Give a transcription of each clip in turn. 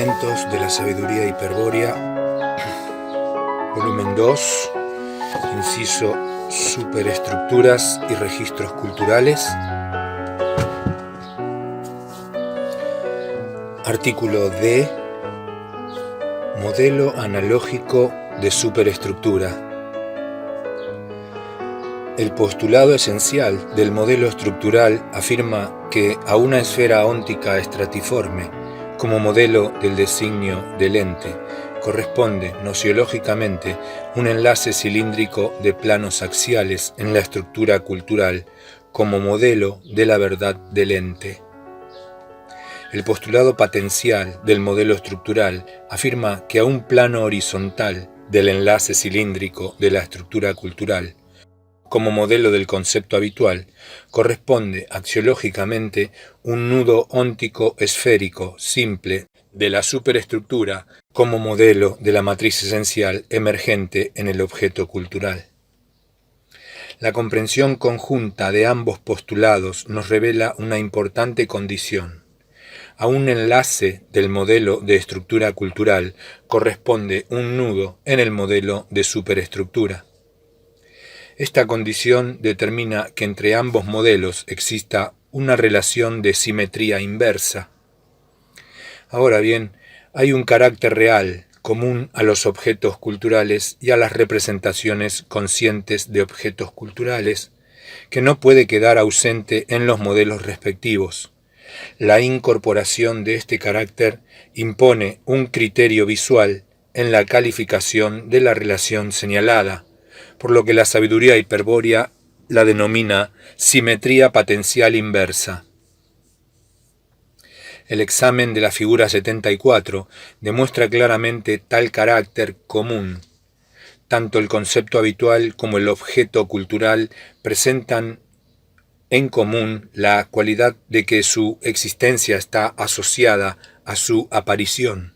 Fragmentos de la sabiduría hiperbórea, volumen 2, inciso Superestructuras y registros culturales, artículo D, modelo analógico de superestructura. El postulado esencial del modelo estructural afirma que a una esfera óntica estratiforme, como modelo del designio del ente, corresponde nociológicamente un enlace cilíndrico de planos axiales en la estructura cultural como modelo de la verdad del ente. El postulado patencial del modelo estructural afirma que a un plano horizontal del enlace cilíndrico de la estructura cultural, como modelo del concepto habitual, corresponde axiológicamente un nudo óntico esférico simple de la superestructura como modelo de la matriz esencial emergente en el objeto cultural. La comprensión conjunta de ambos postulados nos revela una importante condición. A un enlace del modelo de estructura cultural corresponde un nudo en el modelo de superestructura. Esta condición determina que entre ambos modelos exista una relación de simetría inversa. Ahora bien, hay un carácter real, común a los objetos culturales y a las representaciones conscientes de objetos culturales, que no puede quedar ausente en los modelos respectivos. La incorporación de este carácter impone un criterio visual en la calificación de la relación señalada, por lo que la sabiduría hiperbórea la denomina simetría patencial inversa. El examen de la figura 74 demuestra claramente tal carácter común. Tanto el concepto habitual como el objeto cultural presentan en común la cualidad de que su existencia está asociada a su aparición.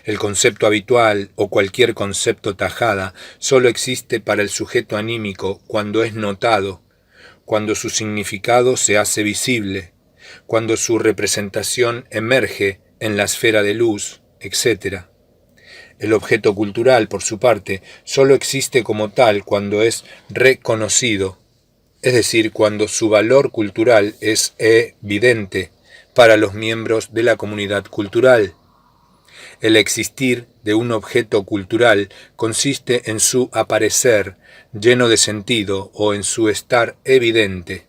El concepto habitual o cualquier concepto tajada solo existe para el sujeto anímico cuando es notado, cuando su significado se hace visible, cuando su representación emerge en la esfera de luz, etc. El objeto cultural, por su parte, solo existe como tal cuando es reconocido, es decir, cuando su valor cultural es evidente para los miembros de la comunidad cultural. El existir de un objeto cultural consiste en su aparecer lleno de sentido o en su estar evidente.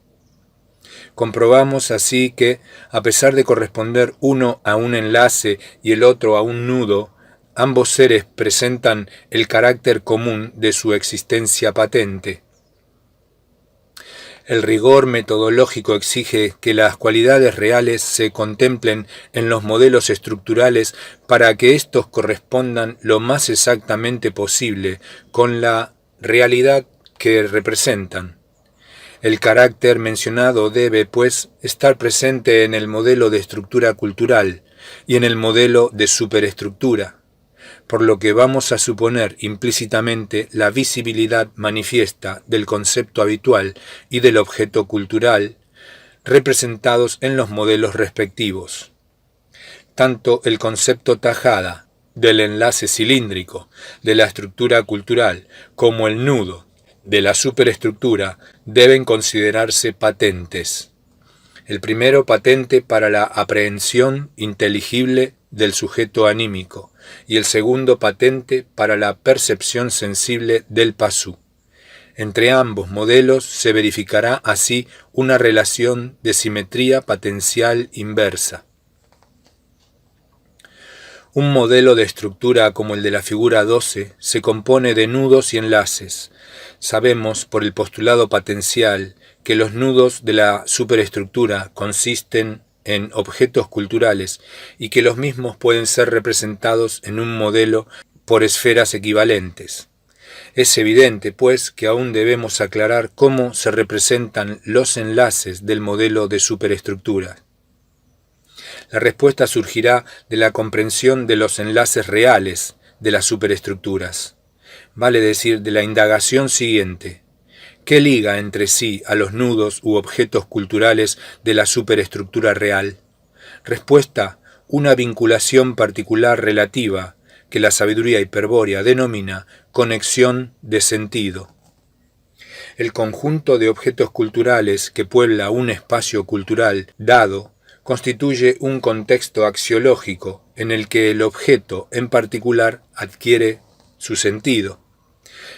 Comprobamos así que, a pesar de corresponder uno a un enlace y el otro a un nudo, ambos seres presentan el carácter común de su existencia patente. El rigor metodológico exige que las cualidades reales se contemplen en los modelos estructurales para que éstos correspondan lo más exactamente posible con la realidad que representan. El carácter mencionado debe, pues, estar presente en el modelo de estructura cultural y en el modelo de superestructura, por lo que vamos a suponer implícitamente la visibilidad manifiesta del concepto habitual y del objeto cultural representados en los modelos respectivos. Tanto el concepto tajada del enlace cilíndrico de la estructura cultural como el nudo de la superestructura deben considerarse patentes. El primero patente para la aprehensión inteligible del sujeto anímico y el segundo patente para la percepción sensible del pasú. Entre ambos modelos se verificará así una relación de simetría patencial inversa. Un modelo de estructura como el de la figura 12 se compone de nudos y enlaces. Sabemos por el postulado patencial que los nudos de la superestructura consisten en objetos culturales y que los mismos pueden ser representados en un modelo por esferas equivalentes. Es evidente, pues, que aún debemos aclarar cómo se representan los enlaces del modelo de superestructura. La respuesta surgirá de la comprensión de los enlaces reales de las superestructuras, vale decir, de la indagación siguiente. ¿Qué liga entre sí a los nudos u objetos culturales de la superestructura real? Respuesta: una vinculación particular relativa que la sabiduría hiperbórea denomina conexión de sentido. El conjunto de objetos culturales que puebla un espacio cultural dado constituye un contexto axiológico en el que el objeto en particular adquiere su sentido.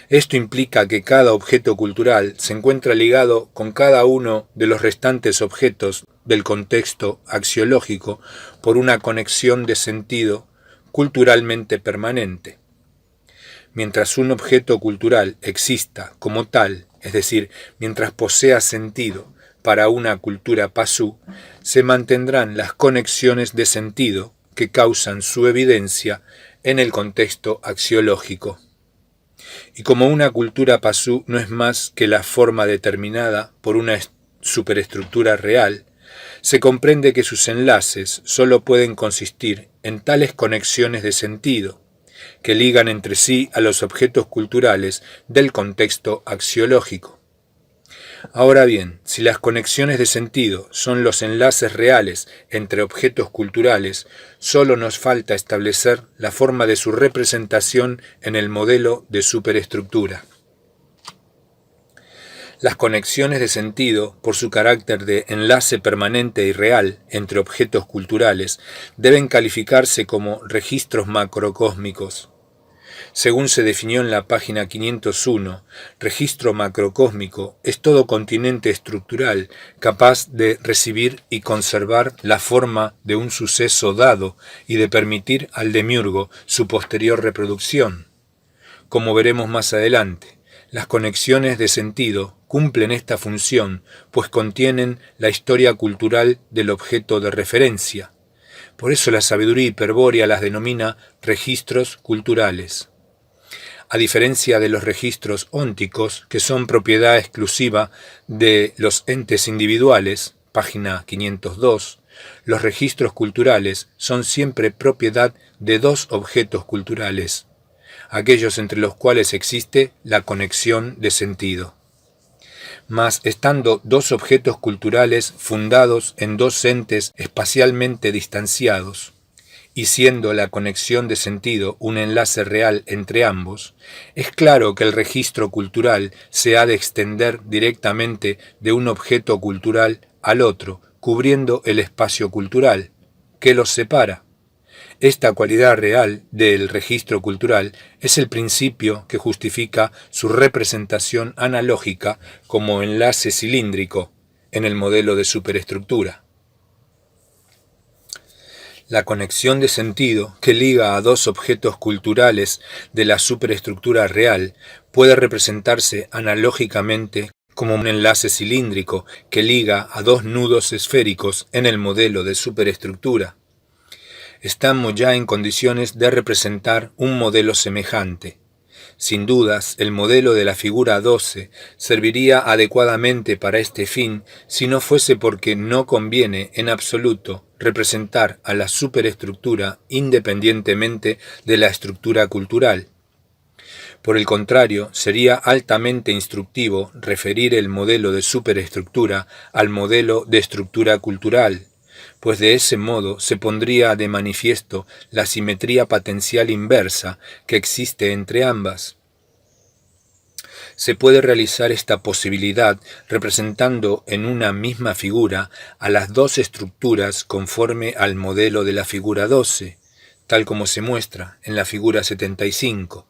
Esto implica que cada objeto cultural se encuentra ligado con cada uno de los restantes objetos del contexto axiológico por una conexión de sentido culturalmente permanente. Mientras un objeto cultural exista como tal, es decir, mientras posea sentido para una cultura pasú, se mantendrán las conexiones de sentido que causan su evidencia en el contexto axiológico. Y como una cultura pasú no es más que la forma determinada por una superestructura real, se comprende que sus enlaces solo pueden consistir en tales conexiones de sentido, que ligan entre sí a los objetos culturales del contexto axiológico. Ahora bien, si las conexiones de sentido son los enlaces reales entre objetos culturales, solo nos falta establecer la forma de su representación en el modelo de superestructura. Las conexiones de sentido, por su carácter de enlace permanente y real entre objetos culturales, deben calificarse como registros macrocósmicos. Según se definió en la página 501, registro macrocósmico es todo continente estructural capaz de recibir y conservar la forma de un suceso dado y de permitir al demiurgo su posterior reproducción. Como veremos más adelante, las conexiones de sentido cumplen esta función, pues contienen la historia cultural del objeto de referencia. Por eso la sabiduría hiperbórea las denomina registros culturales. A diferencia de los registros ónticos, que son propiedad exclusiva de los entes individuales, página 502, los registros culturales son siempre propiedad de dos objetos culturales, aquellos entre los cuales existe la conexión de sentido. Mas estando dos objetos culturales fundados en dos entes espacialmente distanciados, y siendo la conexión de sentido un enlace real entre ambos, es claro que el registro cultural se ha de extender directamente de un objeto cultural al otro, cubriendo el espacio cultural, que los separa. Esta cualidad real del registro cultural es el principio que justifica su representación analógica como enlace cilíndrico en el modelo de superestructura. La conexión de sentido que liga a dos objetos culturales de la superestructura real puede representarse analógicamente como un enlace cilíndrico que liga a dos nudos esféricos en el modelo de superestructura. Estamos ya en condiciones de representar un modelo semejante. Sin dudas, el modelo de la figura 12 serviría adecuadamente para este fin si no fuese porque no conviene en absoluto representar a la superestructura independientemente de la estructura cultural. Por el contrario, sería altamente instructivo referir el modelo de superestructura al modelo de estructura cultural, pues de ese modo se pondría de manifiesto la simetría potencial inversa que existe entre ambas. Se puede realizar esta posibilidad representando en una misma figura a las dos estructuras conforme al modelo de la figura 12, tal como se muestra en la figura 75.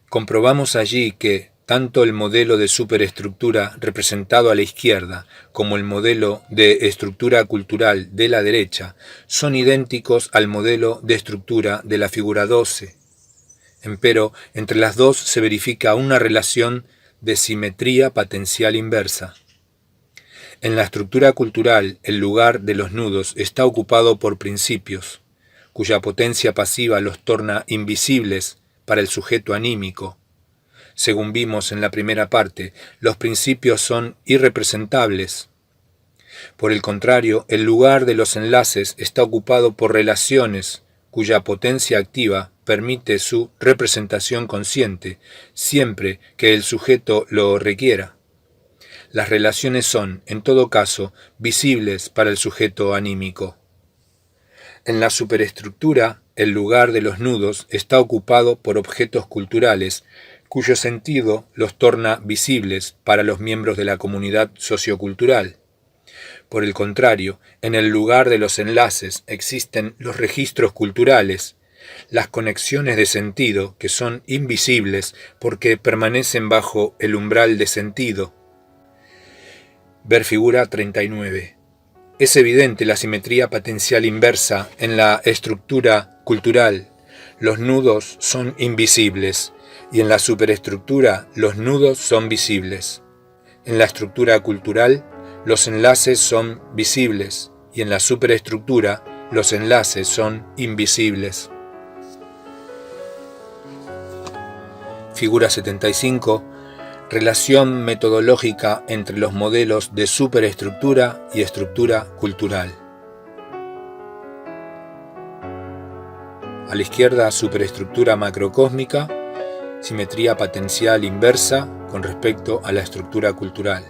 Comprobamos allí que tanto el modelo de superestructura representado a la izquierda como el modelo de estructura cultural de la derecha son idénticos al modelo de estructura de la figura 12. Empero, entre las dos se verifica una relación de simetría potencial inversa. En la estructura cultural, el lugar de los nudos está ocupado por principios, cuya potencia pasiva los torna invisibles para el sujeto anímico. Según vimos en la primera parte, los principios son irrepresentables. Por el contrario, el lugar de los enlaces está ocupado por relaciones, cuya potencia activa permite su representación consciente, siempre que el sujeto lo requiera. Las relaciones son, en todo caso, visibles para el sujeto anímico. En la superestructura, el lugar de los nudos está ocupado por objetos culturales, cuyo sentido los torna visibles para los miembros de la comunidad sociocultural. Por el contrario, en el lugar de los enlaces existen los registros culturales, las conexiones de sentido que son invisibles porque permanecen bajo el umbral de sentido. Ver figura 39. Es evidente la simetría potencial inversa en la estructura cultural. Los nudos son invisibles y en la superestructura los nudos son visibles. En la estructura cultural los enlaces son visibles y en la superestructura los enlaces son invisibles. Figura 75. Relación metodológica entre los modelos de superestructura y estructura cultural. A la izquierda, superestructura macrocósmica, simetría potencial inversa con respecto a la estructura cultural.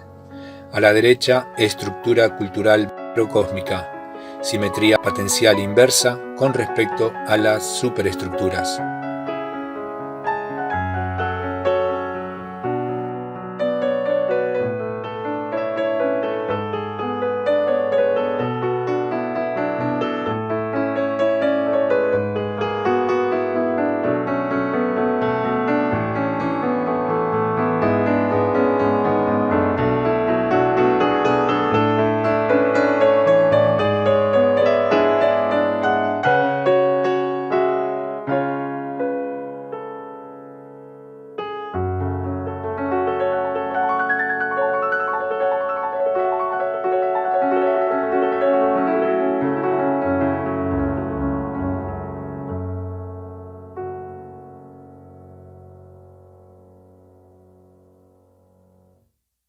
A la derecha, estructura cultural macrocósmica, simetría potencial inversa con respecto a las superestructuras.